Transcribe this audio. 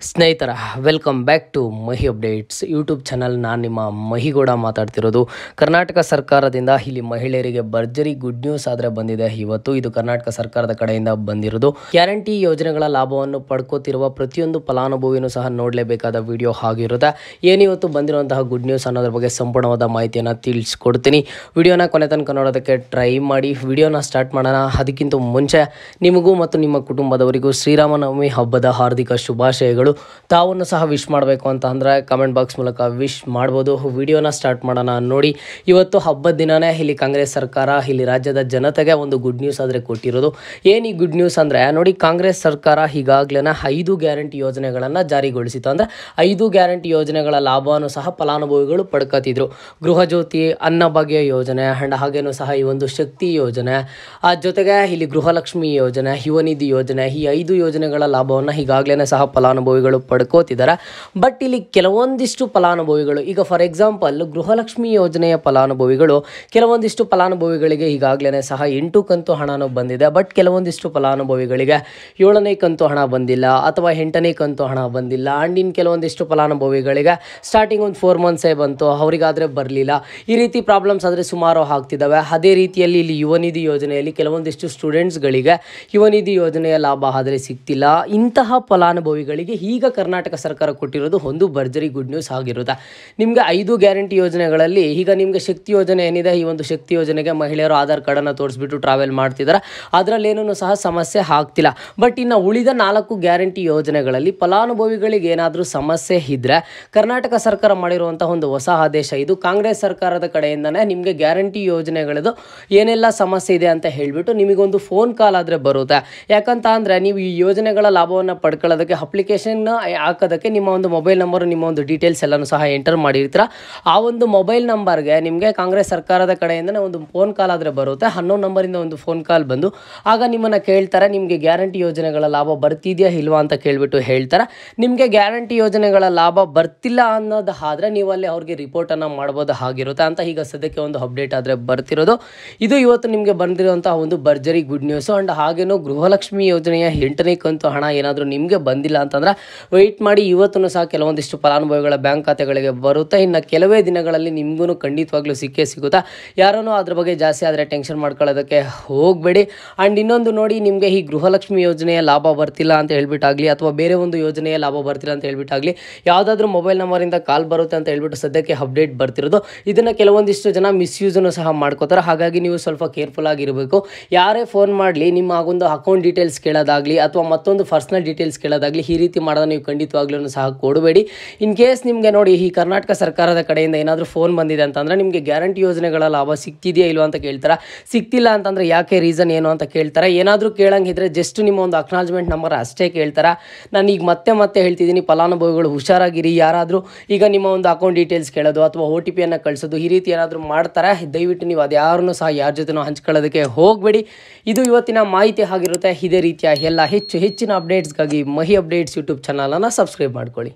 ಸ್ನೇಹಿತರ welcome back to Mahi updates YouTube channel. ನಾನು ನಿಮ್ಮ ಮಹಿಗೌಡ ಮಾತಾಡ್ತಿರೋದು. ಕರ್ನಾಟಕ ಸರ್ಕಾರದಿಂದ ಇಲ್ಲಿ ಮಹಿಳೆಯರಿಗೆ ಭರ್ಜರಿ ಗುಡ್ ನ್ಯೂಸ್ ಆದರೆ ಬಂದಿದೆ ಇವತ್ತು. ಇದು ಕರ್ನಾಟಕ ಸರ್ಕಾರದ ಕಡೆಯಿಂದ ಬಂದಿರೋದು. ಗ್ಯಾರಂಟಿ ಯೋಜನೆಗಳ ಲಾಭವನ್ನು ಪಡ್ಕೋತಿರುವ ಪ್ರತಿಯೊಂದು ಫಲಾನುಭವಿನೂ ಸಹ ನೋಡಲೇಬೇಕಾದ ವಿಡಿಯೋ ಆಗಿರುತ್ತೆ. ಏನಿವತ್ತು ಬಂದಿರುವಂತಹ ಗುಡ್ ನ್ಯೂಸ್ ಅನ್ನೋದ್ರ ಬಗ್ಗೆ ಸಂಪೂರ್ಣವಾದ ಮಾಹಿತಿಯನ್ನು ತಿಳಿಸ್ಕೊಡ್ತೀನಿ. ವಿಡಿಯೋನ ಕೊನೆ ತನಕ ನೋಡೋದಕ್ಕೆ ಟ್ರೈ ಮಾಡಿ. ವಿಡಿಯೋನ ಸ್ಟಾರ್ಟ್ ಮಾಡೋಣ. ಅದಕ್ಕಿಂತ ಮುಂಚೆ ನಿಮಗೂ ಮತ್ತು ನಿಮ್ಮ ಕುಟುಂಬದವರಿಗೂ ಶ್ರೀರಾಮನವಮಿ ಹಬ್ಬದ ಹಾರ್ದಿಕ ಶುಭಾಶಯಗಳು. ತಾವನ್ನು ಸಹ ವಿಶ್ ಮಾಡಬೇಕು ಅಂತ ಅಂದರೆ ಕಮೆಂಟ್ ಬಾಕ್ಸ್ ಮೂಲಕ ವಿಶ್ ಮಾಡ್ಬೋದು. ವಿಡಿಯೋನ ಸ್ಟಾರ್ಟ್ ಮಾಡೋಣ. ನೋಡಿ, ಇವತ್ತು ಹಬ್ಬದ ದಿನನೇ ಇಲ್ಲಿ ಕಾಂಗ್ರೆಸ್ ಸರ್ಕಾರ ಇಲ್ಲಿ ರಾಜ್ಯದ ಜನತೆಗೆ ಒಂದು ಗುಡ್ ನ್ಯೂಸ್ ಆದರೆ ಕೊಟ್ಟಿರೋದು. ಏನು ಈ ಗುಡ್ ನ್ಯೂಸ್ ಅಂದರೆ, ನೋಡಿ, ಕಾಂಗ್ರೆಸ್ ಸರ್ಕಾರ ಈಗಾಗಲೇ 5 ಗ್ಯಾರಂಟಿ ಯೋಜನೆಗಳನ್ನು ಜಾರಿಗೊಳಿಸಿತು. ಅಂದರೆ 5 ಗ್ಯಾರಂಟಿ ಯೋಜನೆಗಳ ಲಾಭವನ್ನು ಸಹ ಫಲಾನುಭವಿಗಳು ಪಡ್ಕೊತಿದ್ರು. ಗೃಹ ಜ್ಯೋತಿ, ಅನ್ನಭಾಗ್ಯ ಯೋಜನೆ ಆ್ಯಂಡ್ ಹಾಗೇನೂ ಸಹ ಈ ಒಂದು ಶಕ್ತಿ ಯೋಜನೆ, ಆ ಜೊತೆಗೆ ಇಲ್ಲಿ ಗೃಹಲಕ್ಷ್ಮಿ ಯೋಜನೆ, ಯುವ ನಿಧಿ ಯೋಜನೆ, ಈ 5 ಯೋಜನೆಗಳ ಲಾಭವನ್ನು ಈಗಾಗಲೇ ಸಹ ಫಲಾನುಭವಿಗಳು ಪಡ್ಕೋತಿದ್ದಾರೆ. ಬಟ್ ಇಲ್ಲಿ ಕೆಲವೊಂದಿಷ್ಟು ಫಲಾನುಭವಿಗಳು, ಈಗ ಫಾರ್ ಎಕ್ಸಾಂಪಲ್ ಗೃಹಲಕ್ಷ್ಮಿ ಯೋಜನೆಯ ಫಲಾನುಭವಿಗಳು, ಕೆಲವೊಂದಿಷ್ಟು ಫಲಾನುಭವಿಗಳಿಗೆ ಈಗಾಗಲೇ ಸಹ 8 ಕಂತು ಹಣನೂ ಬಂದಿದೆ. ಬಟ್ ಕೆಲವೊಂದಿಷ್ಟು ಫಲಾನುಭವಿಗಳಿಗೆ 7ನೇ ಕಂತು ಹಣ ಬಂದಿಲ್ಲ ಅಥವಾ 8ನೇ ಕಂತು ಹಣ ಬಂದಿಲ್ಲ. ಆ್ಯಂಡ್ ಇನ್ನು ಕೆಲವೊಂದಿಷ್ಟು ಫಲಾನುಭವಿಗಳಿಗೆ ಸ್ಟಾರ್ಟಿಂಗ್ ಒಂದು 4 ಮಂತ್ಸೇ ಬಂತು, ಅವರಿಗಾದರೆ ಬರಲಿಲ್ಲ. ಈ ರೀತಿ ಪ್ರಾಬ್ಲಮ್ಸ್ ಆದರೆ ಸುಮಾರು ಆಗ್ತಿದ್ದಾವೆ. ಅದೇ ರೀತಿಯಲ್ಲಿ ಇಲ್ಲಿ ಯುವ ನಿಧಿ ಯೋಜನೆಯಲ್ಲಿ ಕೆಲವೊಂದಿಷ್ಟು ಸ್ಟೂಡೆಂಟ್ಸ್ಗಳಿಗೆ ಯುವ ನಿಧಿ ಯೋಜನೆಯ ಲಾಭ ಆದರೆ ಸಿಗ್ತಿಲ್ಲ. ಇಂತಹ ಫಲಾನುಭವಿಗಳಿಗೆ ಈಗ ಕರ್ನಾಟಕ ಸರ್ಕಾರ ಕೊಟ್ಟಿರೋದು ಒಂದು ಭರ್ಜರಿ ಗುಡ್ ನ್ಯೂಸ್ ಆಗಿರುತ್ತೆ. ನಿಮಗೆ 5 ಗ್ಯಾರಂಟಿ ಯೋಜನೆಗಳಲ್ಲಿ ಈಗ ನಿಮಗೆ ಶಕ್ತಿ ಯೋಜನೆ ಏನಿದೆ, ಈ ಒಂದು ಶಕ್ತಿ ಯೋಜನೆಗೆ ಮಹಿಳೆಯರು ಆಧಾರ್ ಕಾರ್ಡನ್ನು ತೋರಿಸ್ಬಿಟ್ಟು ಟ್ರಾವೆಲ್ ಮಾಡ್ತಿದ್ದಾರೆ. ಅದರಲ್ಲೇನೂ ಸಹ ಸಮಸ್ಯೆ ಆಗ್ತಿಲ್ಲ. ಬಟ್ ಇನ್ನು ಉಳಿದ 4 ಗ್ಯಾರಂಟಿ ಯೋಜನೆಗಳಲ್ಲಿ ಫಲಾನುಭವಿಗಳಿಗೆ ಏನಾದರೂ ಸಮಸ್ಯೆ ಇದ್ದರೆ ಕರ್ನಾಟಕ ಸರ್ಕಾರ ಮಾಡಿರುವಂಥ ಒಂದು ಹೊಸ ಆದೇಶ ಇದು. ಕಾಂಗ್ರೆಸ್ ಸರ್ಕಾರದ ಕಡೆಯಿಂದನೇ ನಿಮಗೆ ಗ್ಯಾರಂಟಿ ಯೋಜನೆಗಳದು ಏನೆಲ್ಲ ಸಮಸ್ಯೆ ಇದೆ ಅಂತ ಹೇಳಿಬಿಟ್ಟು ನಿಮಗೊಂದು ಫೋನ್ ಕಾಲ್ ಆದರೆ ಬರುತ್ತೆ. ಯಾಕಂತ ಅಂದರೆ ನೀವು ಈ ಯೋಜನೆಗಳ ಲಾಭವನ್ನು ಪಡ್ಕೊಳ್ಳೋದಕ್ಕೆ ಅಪ್ಲಿಕೇಶನ್ ಹಾಕೋದಕ್ಕೆ ನಿಮ್ಮ ಒಂದು ಮೊಬೈಲ್ ನಂಬರು, ನಿಮ್ಮ ಒಂದು ಡೀಟೇಲ್ಸ್ ಎಲ್ಲನೂ ಸಹ ಎಂಟರ್ ಮಾಡಿರ್ತೀರ. ಆ ಒಂದು ಮೊಬೈಲ್ ನಂಬರ್ಗೆ ನಿಮಗೆ ಕಾಂಗ್ರೆಸ್ ಸರ್ಕಾರದ ಕಡೆಯಿಂದನೇ ಒಂದು ಫೋನ್ ಕಾಲ್ ಆದರೆ ಬರುತ್ತೆ. 11 ನಂಬರಿಂದ ಒಂದು ಫೋನ್ ಕಾಲ್ ಬಂದು ಆಗ ನಿಮ್ಮನ್ನು ಕೇಳ್ತಾರೆ, ನಿಮಗೆ ಗ್ಯಾರಂಟಿ ಯೋಜನೆಗಳ ಲಾಭ ಬರ್ತಿದೆಯಾ ಇಲ್ವಾ ಅಂತ ಕೇಳಿಬಿಟ್ಟು ಹೇಳ್ತಾರೆ. ನಿಮಗೆ ಗ್ಯಾರಂಟಿ ಯೋಜನೆಗಳ ಲಾಭ ಬರ್ತಿಲ್ಲ ಅನ್ನೋದು ಆದರೆ ನೀವು ಅಲ್ಲಿ ಅವ್ರಿಗೆ ರಿಪೋರ್ಟನ್ನು ಮಾಡ್ಬೋದು ಆಗಿರುತ್ತೆ ಅಂತ ಈಗ ಸದ್ಯಕ್ಕೆ ಒಂದು ಅಪ್ಡೇಟ್ ಆದರೆ ಬರ್ತಿರೋದು. ಇದು ಇವತ್ತು ನಿಮಗೆ ಬಂದಿರುವಂತಹ ಒಂದು ಭರ್ಜರಿ ಗುಡ್ ನ್ಯೂಸು. ಆ್ಯಂಡ್ ಹಾಗೇನೂ ಗೃಹಲಕ್ಷ್ಮಿ ಯೋಜನೆಯ 8ನೇ ಕಂತು ಹಣ ಏನಾದರೂ ನಿಮಗೆ ಬಂದಿಲ್ಲ ಅಂತಂದರೆ ವೆಯ್ಟ್ ಮಾಡಿ, ಇವತ್ತೂ ಸಹ ಕೆಲವೊಂದಿಷ್ಟು ಫಲಾನುಭವಿಗಳ ಬ್ಯಾಂಕ್ ಖಾತೆಗಳಿಗೆ ಬರುತ್ತೆ. ಇನ್ನು ಕೆಲವೇ ದಿನಗಳಲ್ಲಿ ನಿಮಗೂ ಖಂಡಿತವಾಗ್ಲೂ ಸಿಕ್ಕೇ ಸಿಗುತ್ತಾ. ಯಾರೂ ಅದ್ರ ಬಗ್ಗೆ ಜಾಸ್ತಿ ಆದರೆ ಟೆನ್ಷನ್ ಮಾಡ್ಕೊಳ್ಳೋದಕ್ಕೆ ಹೋಗಬೇಡಿ. ಆ್ಯಂಡ್ ಇನ್ನೊಂದು ನೋಡಿ, ನಿಮಗೆ ಈ ಗೃಹಲಕ್ಷ್ಮಿ ಯೋಜನೆಯ ಲಾಭ ಬರ್ತಿಲ್ಲ ಅಂತ ಹೇಳ್ಬಿಟ್ಟಾಗಲಿ ಅಥವಾ ಬೇರೆ ಒಂದು ಯೋಜನೆಯ ಲಾಭ ಬರ್ತಿಲ್ಲ ಅಂತ ಹೇಳ್ಬಿಟ್ಟಾಗಲಿ ಯಾವುದಾದ್ರೂ ಮೊಬೈಲ್ ನಂಬರಿಂದ ಕಾಲ್ ಬರುತ್ತೆ ಅಂತ ಹೇಳ್ಬಿಟ್ಟು ಸದ್ಯಕ್ಕೆ ಅಪ್ಡೇಟ್ ಬರ್ತಿರೋದು. ಇದನ್ನು ಕೆಲವೊಂದಿಷ್ಟು ಜನ ಮಿಸ್ಯೂಸನ್ನು ಸಹ ಮಾಡ್ಕೋತಾರೆ. ಹಾಗಾಗಿ ನೀವು ಸ್ವಲ್ಪ ಕೇರ್ಫುಲ್ ಆಗಿರಬೇಕು. ಯಾರೇ ಫೋನ್ ಮಾಡಲಿ ನಿಮ್ಮ ಒಂದು ಅಕೌಂಟ್ ಡೀಟೇಲ್ಸ್ ಕೇಳೋದಾಗಲಿ ಅಥವಾ ಮತ್ತೊಂದು ಪರ್ಸನಲ್ ಡೀಟೇಲ್ಸ್ ಕೇಳೋದಾಗಲಿ ಈ ರೀತಿ ಮಾಡೋದು ನೀವು ಖಂಡಿತವಾಗ್ಲೂ ಸಹ ಕೊಡಬೇಡಿ. ಇನ್ ಕೇಸ್ ನಿಮಗೆ ನೋಡಿ ಈ ಕರ್ನಾಟಕ ಸರ್ಕಾರದ ಕಡೆಯಿಂದ ಏನಾದರೂ ಫೋನ್ ಬಂದಿದೆ ಅಂತಂದರೆ ನಿಮಗೆ ಗ್ಯಾರಂಟಿ ಯೋಜನೆಗಳ ಲಾಭ ಸಿಗ್ತಿದೆಯಾ ಇಲ್ವಾ ಅಂತ ಕೇಳ್ತಾರೆ. ಸಿಗ್ತಿಲ್ಲ ಅಂತಂದರೆ ಯಾಕೆ, ರೀಸನ್ ಏನು ಅಂತ ಕೇಳ್ತಾರೆ. ಏನಾದರೂ ಕೇಳಂಗಿದ್ರೆ ಜಸ್ಟ್ ನಿಮ್ಮ ಒಂದು ಅಕ್ನಾಲಜ್ಮೆಂಟ್ ನಂಬರ್ ಅಷ್ಟೇ ಕೇಳ್ತಾರೆ. ನಾನು ಈಗ ಮತ್ತೆ ಹೇಳ್ತಿದ್ದೀನಿ, ಫಲಾನುಭವಿಗಳು ಹುಷಾರಾಗಿರಿ. ಯಾರಾದರೂ ಈಗ ನಿಮ್ಮ ಒಂದು ಅಕೌಂಟ್ ಡೀಟೇಲ್ಸ್ ಕೇಳೋದು ಅಥವಾ OTP ಕಳಿಸೋದು ಈ ರೀತಿ ಏನಾದರೂ ಮಾಡ್ತಾರೆ, ದಯವಿಟ್ಟು ನೀವು ಅದು ಯಾರನ್ನೂ ಸಹ ಯಾರ ಜೊತೆನೂ ಹಂಚ್ಕೊಳ್ಳೋದಕ್ಕೆ ಹೋಗಬೇಡಿ. ಇದು ಇವತ್ತಿನ ಮಾಹಿತಿ ಆಗಿರುತ್ತೆ. ಇದೇ ರೀತಿಯ ಎಲ್ಲ ಹೆಚ್ಚಿನ ಅಪ್ಡೇಟ್ಸ್ಗಾಗಿ ಮಹಿ ಅಪ್ಡೇಟ್ಸ್ ಯೂಟ್ಯೂಬ್ ಚಾನಲನ್ನು ಸಬ್ಸ್ಕ್ರೈಬ್ ಮಾಡ್ಕೊಳ್ಳಿ.